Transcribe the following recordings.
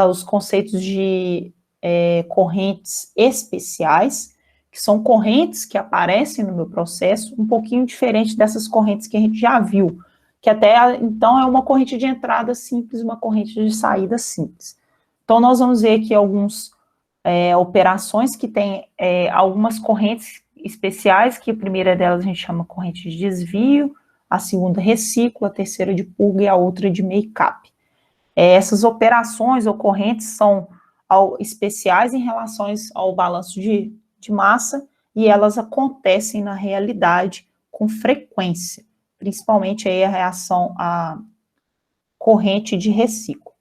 os conceitos de correntes especiais, que são correntes que aparecem no meu processo, um pouquinho diferente dessas correntes que a gente já viu, que até então é uma corrente de entrada simples, uma corrente de saída simples. Então, nós vamos ver aqui algumas operações que tem algumas correntes especiais, que a primeira delas a gente chama corrente de desvio, a segunda reciclo, a terceira de purga e a outra de make-up. Essas operações ou correntes são especiais em relação ao balanço de massa e elas acontecem na realidade com frequência, principalmente aí a reação à corrente de reciclo.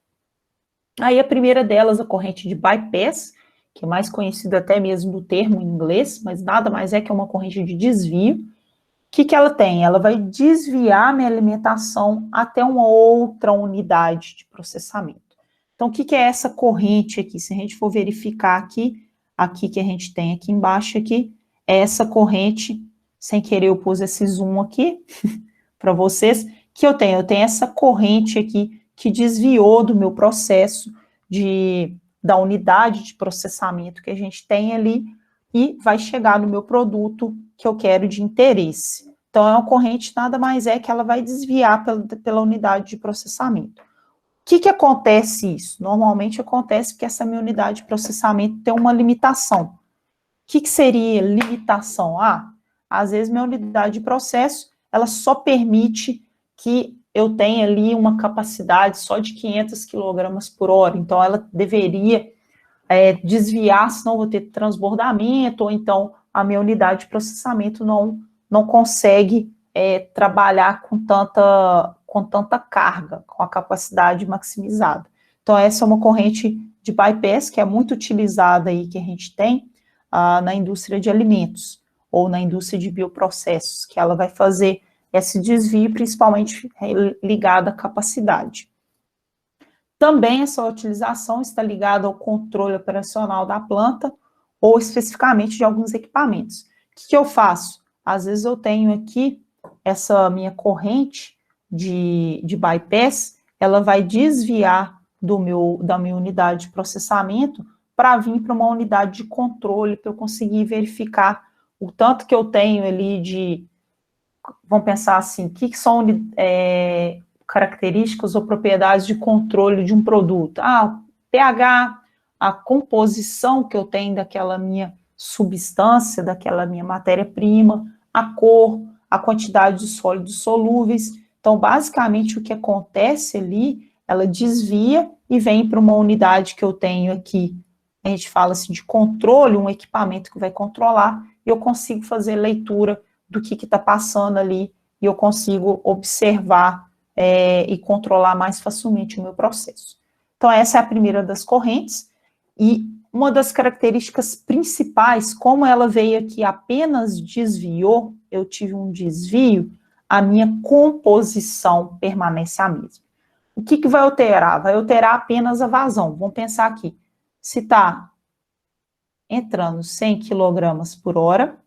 Aí a primeira delas, a corrente de bypass, que é mais conhecida até mesmo do termo em inglês, mas nada mais é que uma corrente de desvio. O que ela tem? Ela vai desviar minha alimentação até uma outra unidade de processamento. Então, o que é essa corrente aqui? Se a gente for verificar aqui que a gente tem aqui embaixo, aqui, é essa corrente, sem querer eu pus esse zoom aqui, para vocês, que eu tenho essa corrente aqui, que desviou do meu processo da unidade de processamento que a gente tem ali, e vai chegar no meu produto que eu quero de interesse. Então, é uma corrente, nada mais é que ela vai desviar pela unidade de processamento. O que acontece isso? Normalmente acontece porque essa minha unidade de processamento tem uma limitação. O que seria limitação? Às vezes minha unidade de processo, ela só permite que eu tenha ali uma capacidade só de 500 kg por hora, então ela deveria desviar, senão eu vou ter transbordamento, ou então a minha unidade de processamento não consegue trabalhar com tanta carga, com a capacidade maximizada. Então, essa é uma corrente de bypass que é muito utilizada aí, que a gente tem na indústria de alimentos, ou na indústria de bioprocessos, que ela vai fazer esse desvio, principalmente ligado à capacidade. Também essa utilização está ligada ao controle operacional da planta, ou especificamente de alguns equipamentos. O que eu faço? Às vezes eu tenho aqui essa minha corrente de bypass, ela vai desviar da minha unidade de processamento para vir para uma unidade de controle, para eu conseguir verificar o tanto que eu tenho ali vamos pensar assim, o que são características ou propriedades de controle de um produto? pH, a composição que eu tenho daquela minha substância, daquela minha matéria-prima, a cor, a quantidade de sólidos solúveis. Então, basicamente, o que acontece ali, ela desvia e vem para uma unidade que eu tenho aqui, a gente fala assim de controle, um equipamento que vai controlar, e eu consigo fazer leitura do que está passando ali, e eu consigo observar e controlar mais facilmente o meu processo. Então, essa é a primeira das correntes, e uma das características principais, como ela veio aqui apenas desviou, eu tive um desvio, a minha composição permanece a mesma. O que vai alterar? Vai alterar apenas a vazão. Vamos pensar aqui. Se está entrando 100 kg por hora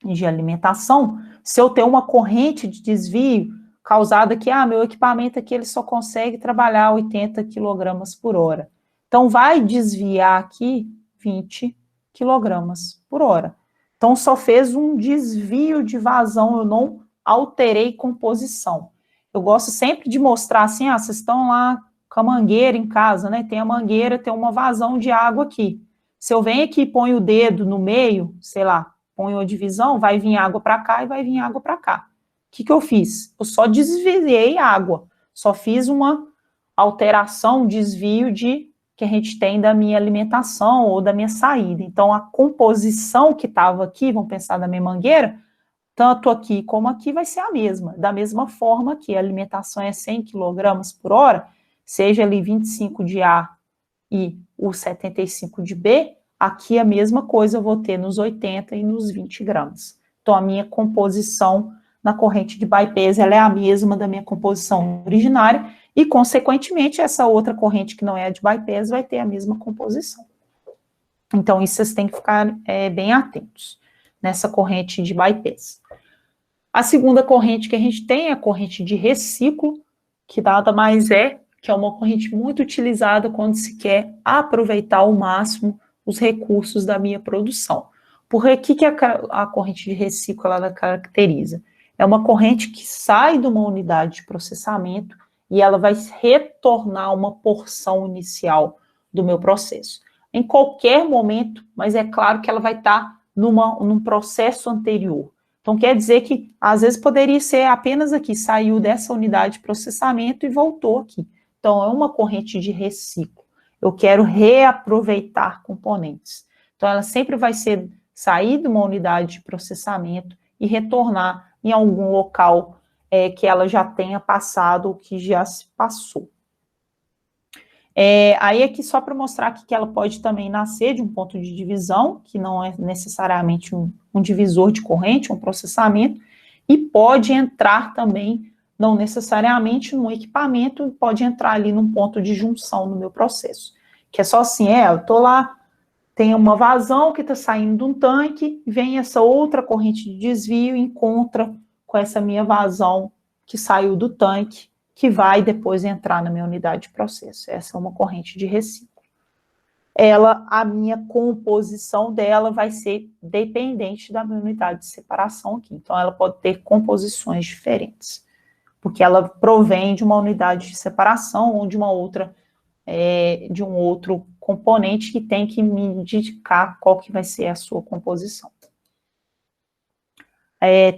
de alimentação, se eu ter uma corrente de desvio causada que, meu equipamento aqui ele só consegue trabalhar 80 kg por hora. Então, vai desviar aqui 20 kg por hora. Então, só fez um desvio de vazão, eu não alterei composição. Eu gosto sempre de mostrar assim, vocês estão lá com a mangueira em casa, né? Tem a mangueira, tem uma vazão de água aqui. Se eu venho aqui e ponho o dedo no meio, sei lá, ponho a divisão, vai vir água para cá e vai vir água para cá. O que eu fiz? Eu só desviei água, só fiz uma alteração, desvio que a gente tem da minha alimentação ou da minha saída. Então, a composição que estava aqui, vamos pensar da minha mangueira, tanto aqui como aqui vai ser a mesma. Da mesma forma que a alimentação é 100 kg por hora, seja ali 25 de A e o 75 de B, aqui a mesma coisa eu vou ter nos 80 e nos 20 gramas. Então, a minha composição na corrente de bypass, ela é a mesma da minha composição originária, e, consequentemente, essa outra corrente que não é a de bypass vai ter a mesma composição. Então, isso vocês têm que ficar bem atentos nessa corrente de bypass. A segunda corrente que a gente tem é a corrente de reciclo, que nada mais é que é uma corrente muito utilizada quando se quer aproveitar ao máximo os recursos da minha produção. Por que a corrente de reciclo ela caracteriza? É uma corrente que sai de uma unidade de processamento e ela vai retornar uma porção inicial do meu processo. Em qualquer momento, mas é claro que ela vai estar num processo anterior. Então, quer dizer que, às vezes, poderia ser apenas aqui, saiu dessa unidade de processamento e voltou aqui. Então, é uma corrente de reciclo. Eu quero reaproveitar componentes. Então, ela sempre vai sair de uma unidade de processamento e retornar em algum local que ela já tenha passado ou que já se passou. Aí aqui só para mostrar que ela pode também nascer de um ponto de divisão, que não é necessariamente um divisor de corrente, um processamento, e pode entrar também, não necessariamente num equipamento, pode entrar ali num ponto de junção no meu processo. Que é só assim, eu estou lá, tem uma vazão que está saindo de um tanque, vem essa outra corrente de desvio e encontra com essa minha vazão que saiu do tanque, que vai depois entrar na minha unidade de processo. Essa é uma corrente de reciclo. A minha composição dela vai ser dependente da minha unidade de separação aqui. Então, ela pode ter composições diferentes, porque ela provém de uma unidade de separação ou de uma outra, de um outro componente que tem que me indicar qual que vai ser a sua composição.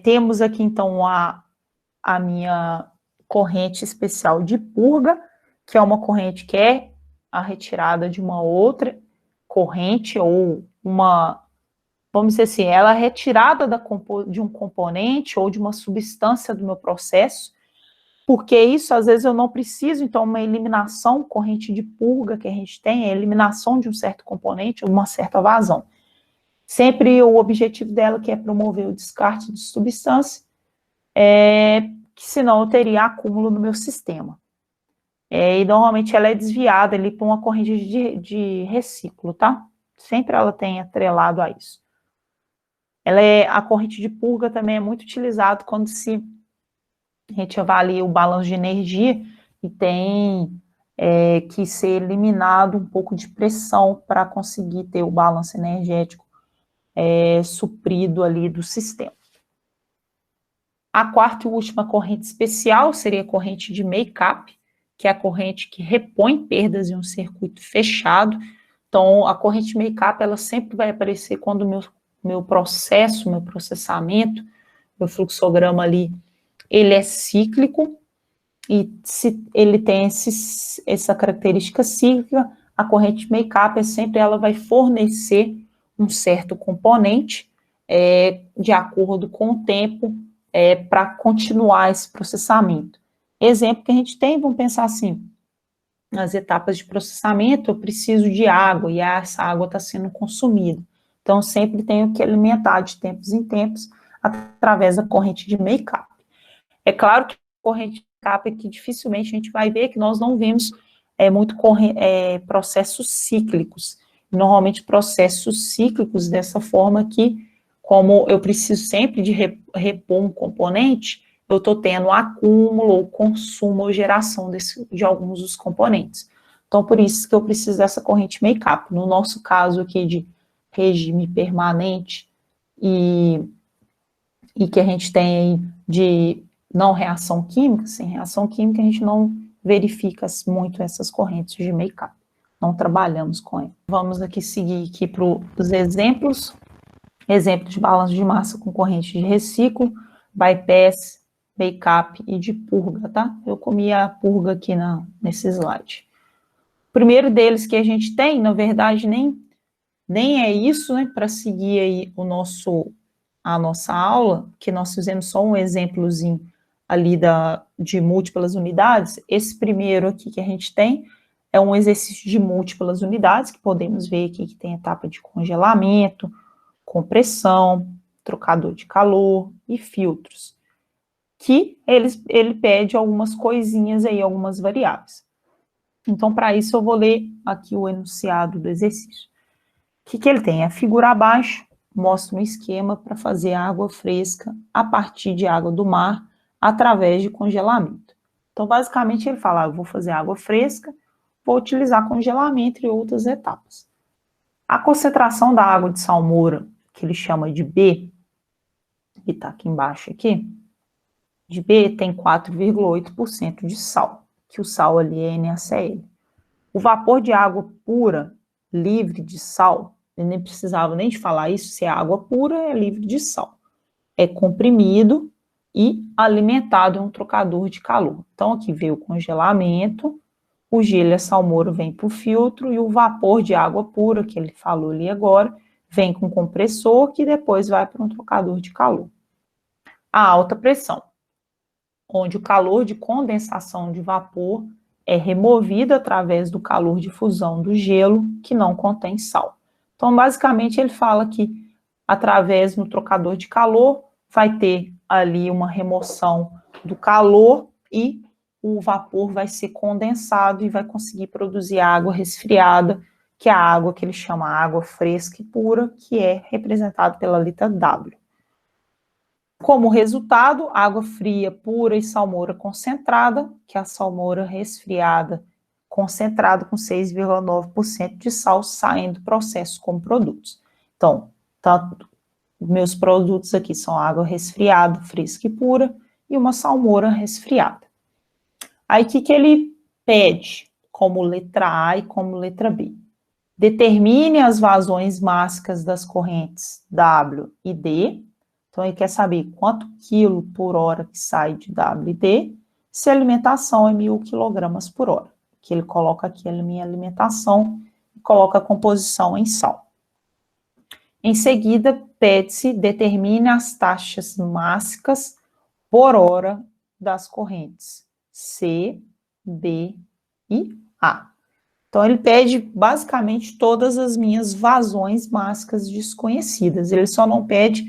Temos aqui, então, a minha corrente especial de purga, que é uma corrente que é a retirada de uma outra corrente ou vamos dizer assim, ela é retirada de um componente ou de uma substância do meu processo, porque isso, às vezes, eu não preciso, então, uma eliminação, corrente de purga que a gente tem, é a eliminação de um certo componente ou uma certa vazão. Sempre o objetivo dela que é promover o descarte de substância, que senão eu teria acúmulo no meu sistema. E normalmente ela é desviada ali por uma corrente de reciclo, tá? Sempre ela tem atrelado a isso. A corrente de purga também é muito utilizada quando a gente avalia o balanço de energia e tem que ser eliminado um pouco de pressão para conseguir ter o balanço energético suprido ali do sistema. A quarta e última corrente especial seria a corrente de make-up, que é a corrente que repõe perdas em um circuito fechado. Então, a corrente make-up, ela sempre vai aparecer quando o meu processo, meu processamento, meu fluxograma ali, ele é cíclico, e se ele tem essa característica cíclica, a corrente make-up ela vai fornecer um certo componente de acordo com o tempo para continuar esse processamento. Exemplo que a gente tem, vamos pensar assim, nas etapas de processamento, eu preciso de água, e essa água está sendo consumida. Então, sempre tenho que alimentar de tempos em tempos, através da corrente de make-up. É claro que a corrente de make-up é que dificilmente a gente vai ver, que nós não vemos muito processos cíclicos. Normalmente, processos cíclicos dessa forma que, como eu preciso sempre de repor um componente, eu estou tendo acúmulo, ou consumo, ou geração de alguns dos componentes. Então, por isso que eu preciso dessa corrente make-up. No nosso caso aqui de regime permanente e que a gente tem de não reação química, sem reação química, a gente não verifica muito essas correntes de make-up. Não trabalhamos com elas. Vamos aqui seguir aqui para os exemplos. Exemplo de balanço de massa com corrente de reciclo, bypass, make-up e de purga, tá? Eu comi a purga aqui nesse slide. O primeiro deles que a gente tem, na verdade, nem é isso, né? Para seguir aí a nossa aula, que nós fizemos só um exemplozinho ali de múltiplas unidades. Esse primeiro aqui que a gente tem é um exercício de múltiplas unidades, que podemos ver aqui que tem etapa de congelamento, compressão, trocador de calor e filtros, que ele pede algumas coisinhas aí, algumas variáveis. Então, para isso, eu vou ler aqui o enunciado do exercício. O que ele tem? A figura abaixo mostra um esquema para fazer água fresca a partir de água do mar através de congelamento. Então, basicamente, ele fala, eu vou fazer água fresca, vou utilizar congelamento e outras etapas. A concentração da água de salmoura, que ele chama de B, que está aqui embaixo aqui, de B tem 4,8% de sal, que o sal ali é NaCl. O vapor de água pura, livre de sal, eu nem precisava nem de falar isso, se é água pura, é livre de sal. É comprimido e alimentado em um trocador de calor. Então, aqui veio o congelamento, o gelo e a salmoura vem para o filtro e o vapor de água pura, que ele falou ali agora, vem com compressor, que depois vai para um trocador de calor. A alta pressão, onde o calor de condensação de vapor é removido através do calor de fusão do gelo, que não contém sal. Então, basicamente, ele fala que, através do trocador de calor, vai ter ali uma remoção do calor e o vapor vai ser condensado e vai conseguir produzir água resfriada, que é a água que ele chama água fresca e pura, que é representada pela letra W. Como resultado, água fria, pura e salmoura concentrada, que é a salmoura resfriada concentrada com 6,9% de sal saem do processo como produtos. Então, tanto meus produtos aqui são água resfriada, fresca e pura, e uma salmoura resfriada. Aí, o que ele pede como letra A e como letra B? Determine as vazões máxicas das correntes W e D. Então, ele quer saber quanto quilo por hora que sai de W e D, se a alimentação é 1.000 quilogramas por hora. Que ele coloca aqui a minha alimentação e coloca a composição em sal. Em seguida, pede-se determine as taxas máxicas por hora das correntes C, B e A. Então, ele pede basicamente todas as minhas vazões máxicas desconhecidas. Ele só não pede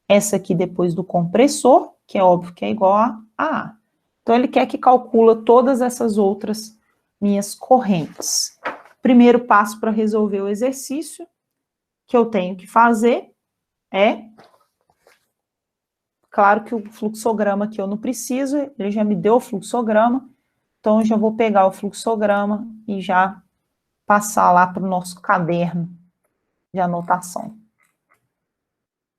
essa aqui depois do compressor, que é óbvio que é igual a A. Então, ele quer que calcula todas essas outras minhas correntes. Primeiro passo para resolver o exercício que eu tenho que fazer é... Claro que o fluxograma aqui eu não preciso, ele já me deu o fluxograma, então eu já vou pegar o fluxograma e já passar lá para o nosso caderno de anotação.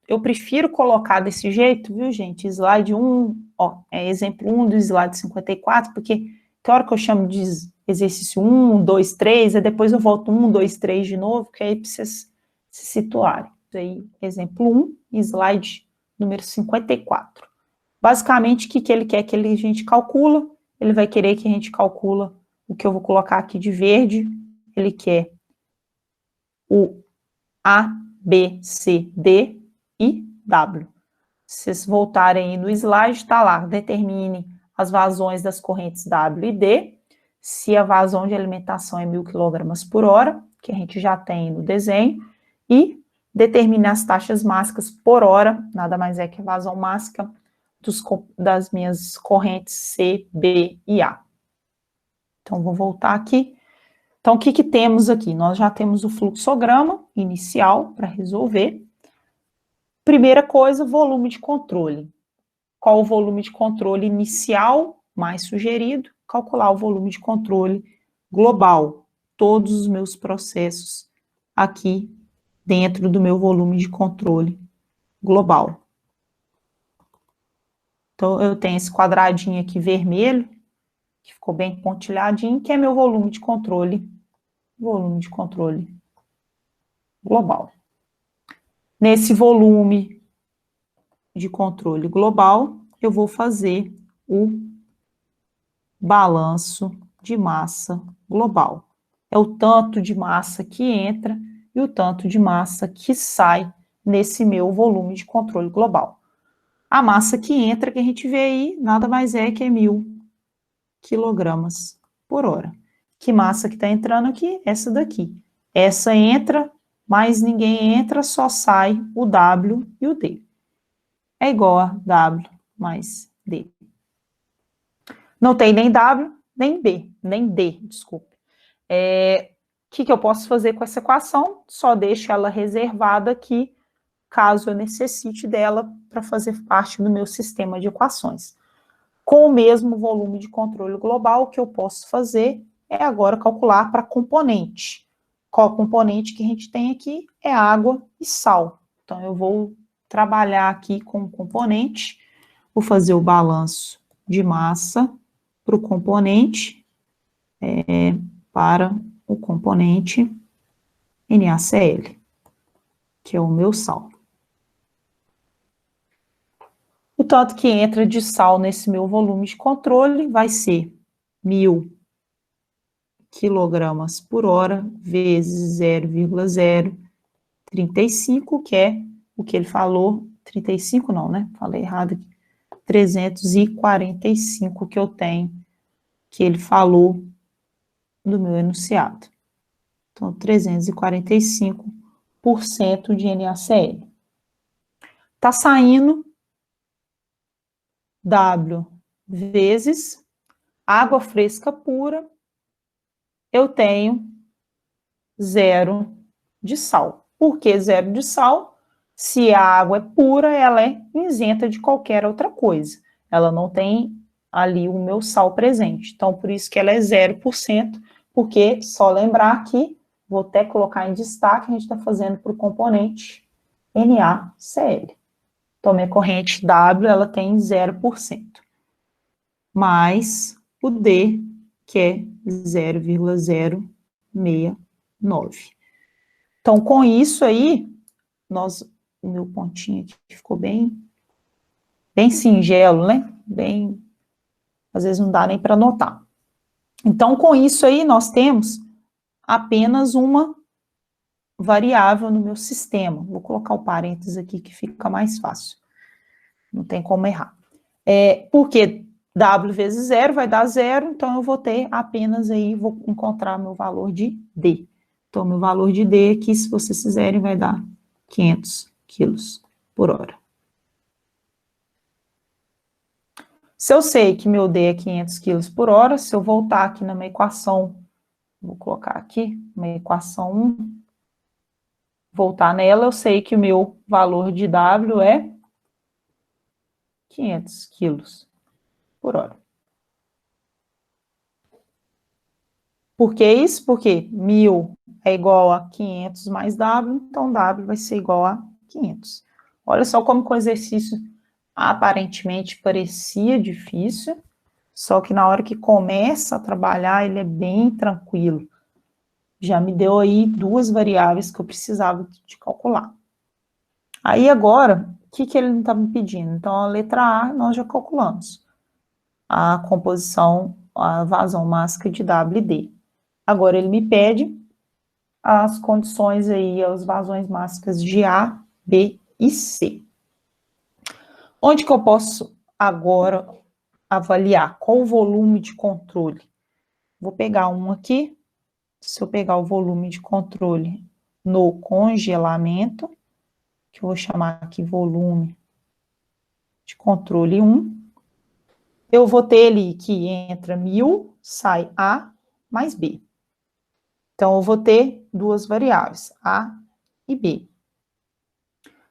Eu prefiro colocar desse jeito, viu, gente? Slide 1, ó, é exemplo 1 do slide 54, porque tem hora que eu chamo de exercício 1, 2, 3, e depois eu volto 1, 2, 3 de novo, que aí para vocês se situarem. Aí, exemplo 1, slide número 54. Basicamente, o que ele quer que a gente calcula? Ele vai querer que a gente calcula o que eu vou colocar aqui de verde. Ele quer o A, B, C, D e W. Se vocês voltarem aí no slide, está lá, determine as vazões das correntes W e D, se a vazão de alimentação é 1.000 quilogramas por hora, que a gente já tem no desenho, e determine as taxas máxicas por hora, nada mais é que a vazão máxima das minhas correntes C, B e A. Então, vou voltar aqui. Então, o que temos aqui? Nós já temos o fluxograma inicial para resolver. Primeira coisa, volume de controle. Qual o volume de controle inicial mais sugerido? Calcular o volume de controle global. Todos os meus processos aqui dentro do meu volume de controle global. Então, eu tenho esse quadradinho aqui vermelho, que ficou bem pontilhadinho, que é meu volume de controle global. Nesse volume de controle global, eu vou fazer o balanço de massa global. É o tanto de massa que entra e o tanto de massa que sai nesse meu volume de controle global. A massa que entra, que a gente vê aí, nada mais é que 1.000 quilogramas por hora. Que massa que está entrando aqui? Essa daqui. Essa entra, mais ninguém entra, só sai o W e o D. É igual a W mais D. Não tem nem W, nem B, nem D, desculpe. O que eu posso fazer com essa equação? Só deixo ela reservada aqui, caso eu necessite dela para fazer parte do meu sistema de equações. Com o mesmo volume de controle global, o que eu posso fazer é agora calcular para componente. Qual componente que a gente tem aqui? É água e sal. Então, eu vou trabalhar aqui com o componente, vou fazer o balanço de massa para o componente, para o componente NaCl, que é o meu sal. O tanto que entra de sal nesse meu volume de controle vai ser 1.000 quilogramas por hora vezes 0,035, que é o que ele falou, 35 não, né? Falei errado aqui. 345 que eu tenho, que ele falou no meu enunciado. Então, 345% de NaCl. Tá saindo W vezes água fresca pura, eu tenho 0 de sal. Por que 0 de sal? Se a água é pura, ela é isenta de qualquer outra coisa. Ela não tem ali o meu sal presente. Então, por isso que ela é 0%, porque, só lembrar que, vou até colocar em destaque, a gente está fazendo para o componente NaCl. Então, minha corrente W, ela tem 0%. Mais o D, que é 0,069. Então, com isso aí, o meu pontinho aqui ficou bem singelo, né? Às vezes não dá nem para notar. Então, com isso aí, nós temos apenas uma variável no meu sistema. Vou colocar o parênteses aqui que fica mais fácil. Não tem como errar. Porque W vezes 0 vai dar 0, então eu vou ter apenas aí, vou encontrar meu valor de D. Então, meu valor de D aqui, se vocês fizerem, vai dar 500 quilos por hora. Se eu sei que meu D é 500 quilos por hora, se eu voltar aqui na minha equação, vou colocar aqui, uma equação 1, voltar nela, eu sei que o meu valor de W é 500 quilos por hora. Por que isso? Porque 1.000 é igual a 500 mais W, então W vai ser igual a 500. Olha só como que o exercício aparentemente parecia difícil, só que na hora que começa a trabalhar, ele é bem tranquilo. Já me deu aí 2 variáveis que eu precisava de calcular. Aí agora, o que ele não está me pedindo? Então, a letra A, nós já calculamos. A composição, a vazão mássica de W e D. Agora, ele me pede as condições aí, as vazões mássicas de A, B e C. Onde que eu posso agora avaliar? Qual o volume de controle? Vou pegar um aqui. Se eu pegar o volume de controle no congelamento, que eu vou chamar aqui volume de controle 1, eu vou ter ali que entra 1.000, sai A mais B. Então, eu vou ter 2 variáveis, A e B.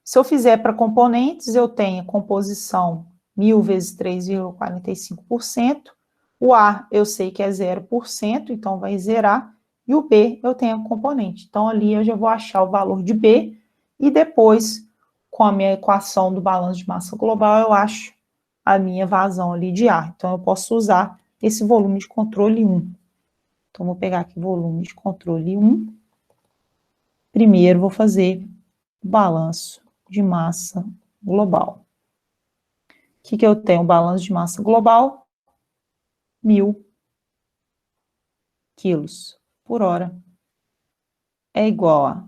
Se eu fizer para componentes, eu tenho a composição 1.000 vezes 3,45%. O A eu sei que é 0%, então vai zerar. E o B eu tenho a componente. Então, ali eu já vou achar o valor de B. E depois, com a minha equação do balanço de massa global, eu acho a minha vazão ali de A. Então, eu posso usar esse volume de controle 1. Então, vou pegar aqui volume de controle 1. Primeiro, vou fazer o balanço de massa global. O que eu tenho? O balanço de massa global, 1.000 quilos por hora é igual a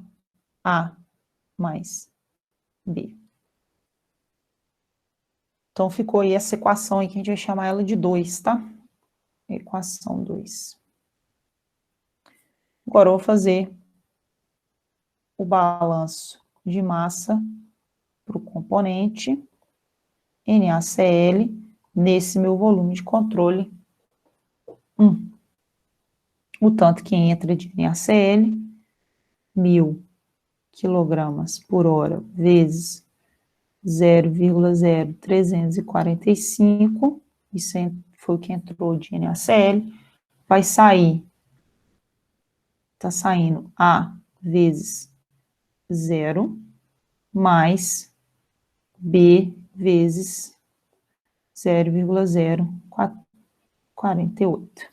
A mais B. Então, ficou aí essa equação aí que a gente vai chamar ela de 2, tá? Equação 2. Agora, eu vou fazer o balanço de massa para o componente NaCl nesse meu volume de controle 1. O tanto que entra de NaCl, 1.000 quilogramas por hora vezes 0,0345 isso foi o que entrou de NaCl, vai sair, está saindo A vezes 0, mais B vezes 0,048.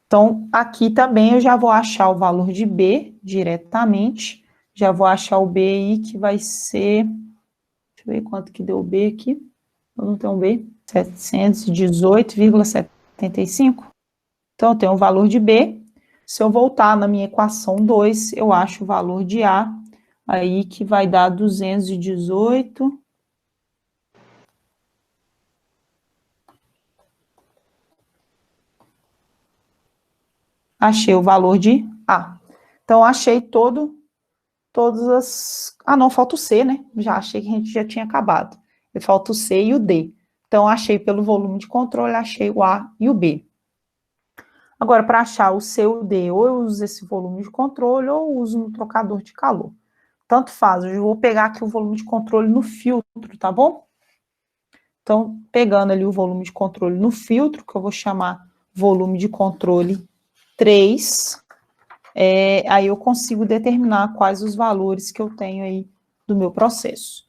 Então, aqui também eu já vou achar o valor de B diretamente, já vou achar o B aí que vai ser, deixa eu ver quanto que deu o B aqui, eu não tenho um B, 718,75. Então, eu tenho o valor de B, se eu voltar na minha equação 2, eu acho o valor de A, aí que vai dar 218. Achei o valor de A. Então, achei todas as... Ah, não, falta o C, né? Já achei que a gente já tinha acabado. Falta o C e o D. Então, achei pelo volume de controle, achei o A e o B. Agora, para achar o C e o D, ou eu uso esse volume de controle, ou eu uso no trocador de calor. Tanto faz, eu vou pegar aqui o volume de controle no filtro, tá bom? Então, pegando ali o volume de controle no filtro, que eu vou chamar volume de controle 3, aí eu consigo determinar quais os valores que eu tenho aí do meu processo.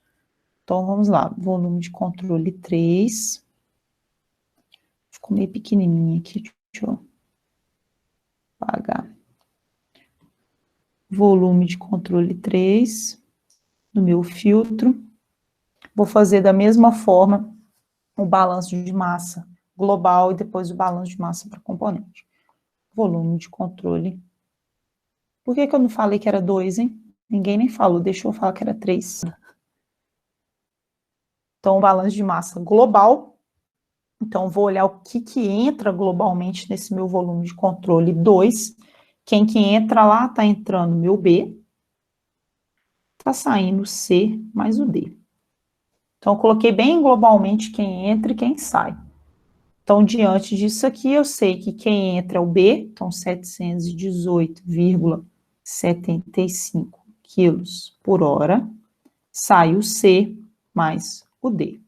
Então, vamos lá, volume de controle 3. Ficou meio pequenininho aqui, deixa eu apagar. Volume de controle 3, no meu filtro. Vou fazer da mesma forma o balanço de massa global e depois o balanço de massa para componente. Volume de controle. Por que eu não falei que era 2, hein? Ninguém nem falou, deixou eu falar que era 3. Então, o balanço de massa global. Então, vou olhar o que entra globalmente nesse meu volume de controle 2. Quem que entra lá, está entrando meu B. Está saindo o C mais o D. Então, eu coloquei bem globalmente quem entra e quem sai. Então, diante disso aqui, eu sei que quem entra é o B, então 718,75 quilos por hora. Sai o C mais o D.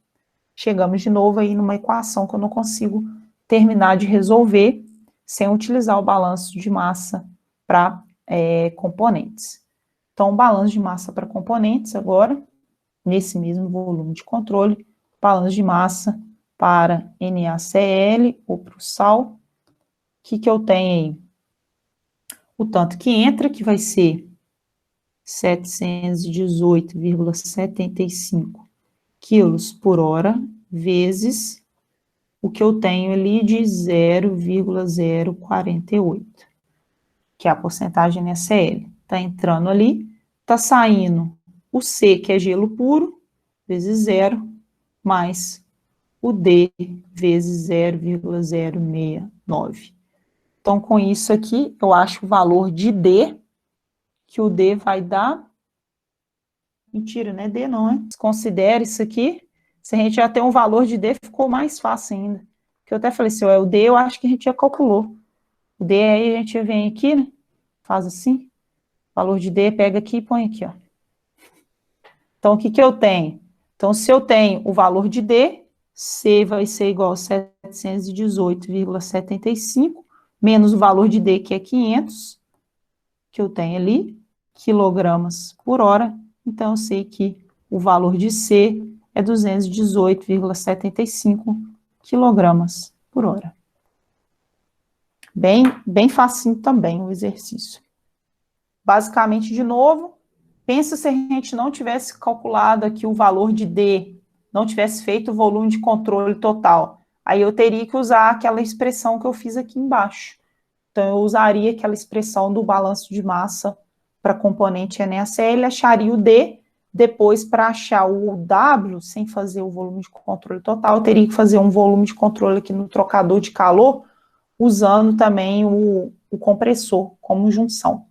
Chegamos de novo aí numa equação que eu não consigo terminar de resolver sem utilizar o balanço de massa para componentes. Então, o balanço de massa para componentes agora, nesse mesmo volume de controle, balanço de massa para NaCl ou para o sal. O que eu tenho aí? O tanto que entra, que vai ser 718,75 quilos por hora, vezes o que eu tenho ali de 0,048, que é a porcentagem NaCl. Está entrando ali, está saindo o C, que é gelo puro, vezes 0, mais o D, vezes 0,069. Então, com isso aqui, eu acho o valor de D, que o D vai dar... Mentira, não é D não, hein? Considere isso aqui. Se a gente já tem um valor de D, ficou mais fácil ainda. Porque eu até falei assim, o D eu acho que a gente já calculou. O D aí a gente vem aqui, né? Faz assim. Valor de D, pega aqui e põe aqui, ó. Então, o que eu tenho? Então, se eu tenho o valor de D, C vai ser igual a 718,75, menos o valor de D, que é 500, que eu tenho ali, quilogramas por hora. Então, eu sei que o valor de C é 218,75 quilogramas por hora. Bem facinho também o exercício. Basicamente, de novo, pensa se a gente não tivesse calculado aqui o valor de D, não tivesse feito o volume de controle total. Aí eu teria que usar aquela expressão que eu fiz aqui embaixo. Então, eu usaria aquela expressão do balanço de massa para componente NaCl, acharia o D, depois para achar o W, sem fazer o volume de controle total, eu teria que fazer um volume de controle aqui no trocador de calor, usando também o compressor como junção.